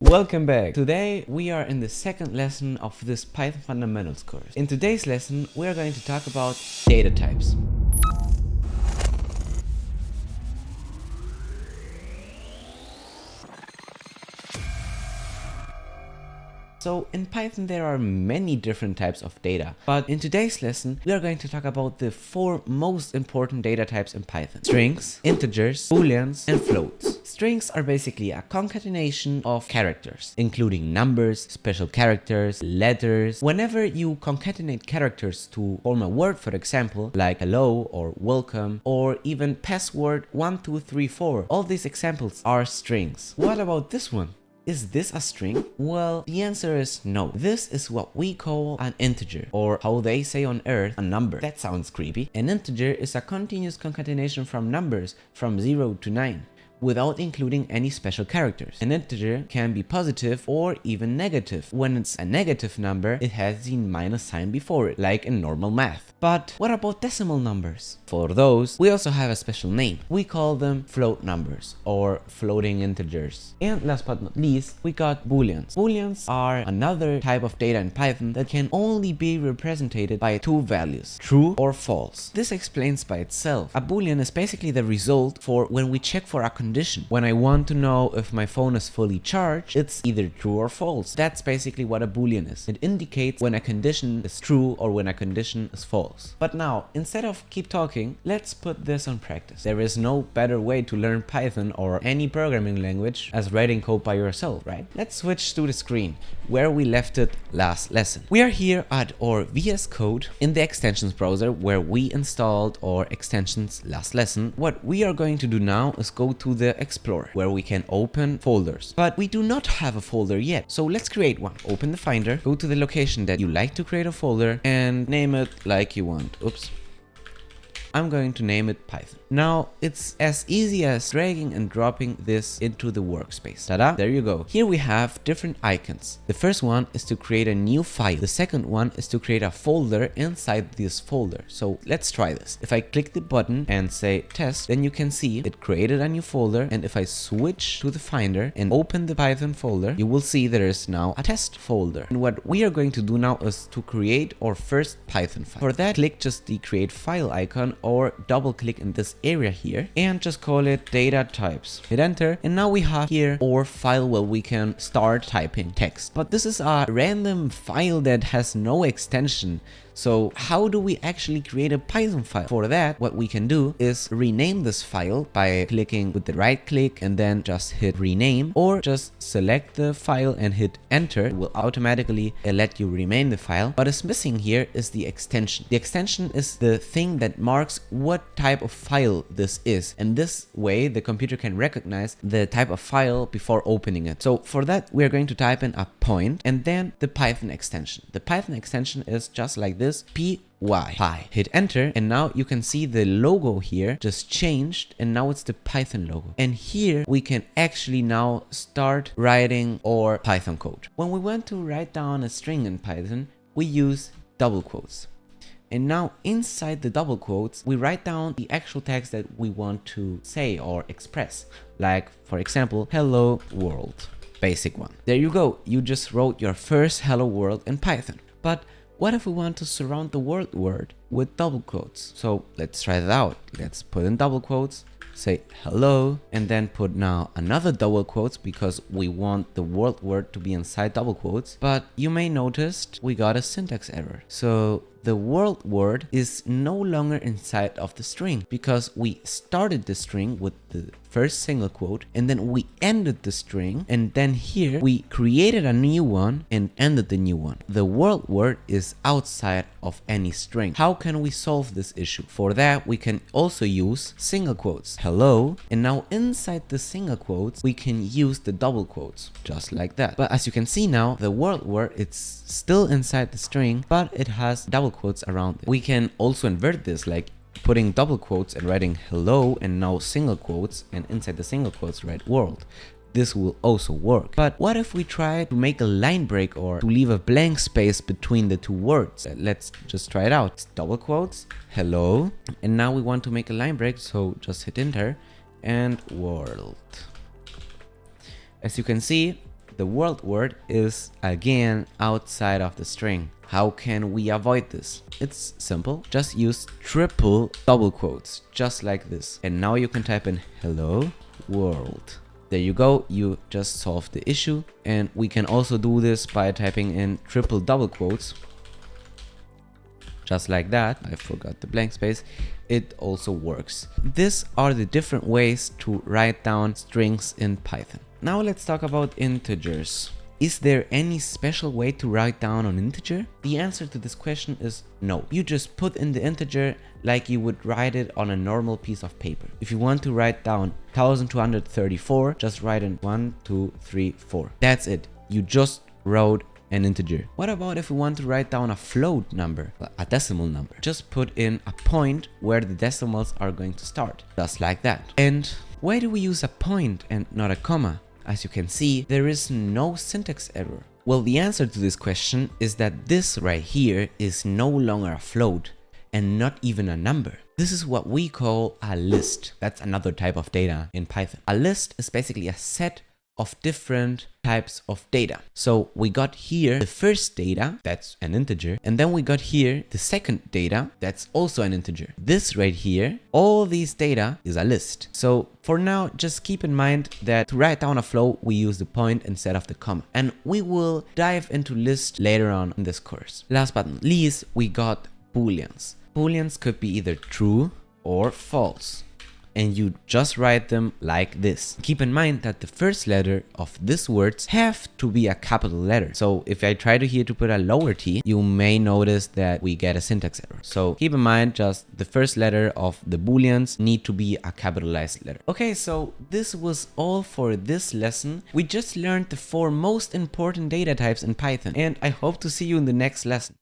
Welcome back. Today we are in the second lesson of this Python fundamentals course. In today's lesson we are going to talk about data types. So in Python there are many different types of data, but in today's lesson we are going to talk about the four most important data types in Python: strings, integers, booleans, and floats. Strings are basically a concatenation of characters, including numbers, special characters, letters. Whenever you concatenate characters to form a word, for example, like hello or welcome, or even password 1234, all these examples are strings. What about this one? Is this a string? Well, the answer is no. This is what we call an integer, or how they say on Earth, a number. That sounds creepy. An integer is a continuous concatenation from numbers from 0 to 9. Without including any special characters. An integer can be positive or even negative. When it's a negative number, it has the minus sign before it, like in normal math. But what about decimal numbers? For those, we also have a special name. We call them float numbers or floating integers. And last but not least, we got booleans. Booleans are another type of data in Python that can only be represented by two values, true or false. This explains by itself. A boolean is basically the result for when we check for a condition. When I want to know if my phone is fully charged, it's either true or false. That's basically what a boolean is. It indicates when a condition is true or when a condition is false. But now, instead of keep talking, let's put this on practice. There is no better way to learn Python or any programming language as writing code by yourself, right? Let's switch to the screen where we left it last lesson. We are here at our VS Code in the extensions browser where we installed our extensions last lesson. What we are going to do now is go to the Explorer where we can open folders, but we do not have a folder yet, so let's create one. Open the Finder, go to the location that you like to create a folder and name it like you want. Oops. I'm going to name it Python. Now, it's as easy as dragging and dropping this into the workspace. Ta-da! There you go. Here we have different icons. The first one is to create a new file. The second one is to create a folder inside this folder. So let's try this. If I click the button and say test, then you can see it created a new folder. And if I switch to the Finder and open the Python folder, you will see there is now a test folder. And what we are going to do now is to create our first Python file. For that, click just the create file icon or double click in this area here and just call it data types. Hit enter, and now we have here our file where we can start typing text. But this is a random file that has no extension. So how do we actually create a Python file? For that, what we can do is rename this file by clicking with the right click and then just hit rename, or just select the file and hit enter. It will automatically let you rename the file. What is missing here is the extension. The extension is the thing that marks what type of file this is. And this way the computer can recognize the type of file before opening it. So for that, we are going to type in a point and then the Python extension. The Python extension is just like this. Py. Hit enter, and now you can see the logo here just changed, and now it's the Python logo. And here we can actually now start writing our Python code. When we want to write down a string in Python, we use double quotes. And now inside the double quotes, we write down the actual text that we want to say or express. Like, for example, hello world. Basic one. There you go. You just wrote your first hello world in Python. But what if we want to surround the word with double quotes? So let's try that out. Let's put in double quotes, say hello, and then put now another double quotes because we want the word to be inside double quotes. But you may notice we got a syntax error. So the word is no longer inside of the string because we started the string with the first single quote and then we ended the string, and then here we created a new one and ended the new one. The word is outside of any string. How can we solve this issue? For that, we can also use single quotes. Hello, and now inside the single quotes we can use the double quotes just like that. But as you can see now, the word it's still inside the string, but it has double quotes around it. We can also invert this, like putting double quotes and writing hello and now single quotes, and inside the single quotes write world. This will also work. But what if we try to make a line break or to leave a blank space between the two words? Let's just try it out. It's double quotes, hello, and now we want to make a line break, so just hit enter and world. As you can see, the world word is again outside of the string. How can we avoid this? It's simple. Just use triple double quotes, just like this. And now you can type in hello world. There you go. You just solved the issue. And we can also do this by typing in triple double quotes. Just like that. I forgot the blank space. It also works. These are the different ways to write down strings in Python. Now let's talk about integers. Is there any special way to write down an integer? The answer to this question is no. You just put in the integer like you would write it on a normal piece of paper. If you want to write down 1234, just write in 1, 2, 3, 4. That's it. You just wrote an integer. What about if we want to write down a float number, a decimal number? Just put in a point where the decimals are going to start, just like that. And why do we use a point and not a comma? As you can see, there is no syntax error. Well, the answer to this question is that this right here is no longer a float and not even a number. This is what we call a list. That's another type of data in Python. A list is basically a set of different types of data. So we got here the first data, that's an integer, and then we got here the second data, that's also an integer. This right here, all these data is a list. So for now, just keep in mind that to write down a float, we use the point instead of the comma. And we will dive into list later on in this course. Last but not least, we got booleans. Booleans could be either true or false. And you just write them like this. Keep in mind that the first letter of these words have to be a capital letter. So if I try here to put a lower t, you may notice that we get a syntax error. So keep in mind just the first letter of the booleans need to be a capitalized letter. Okay, so this was all for this lesson. We just learned the 4 most important data types in Python, and I hope to see you in the next lesson.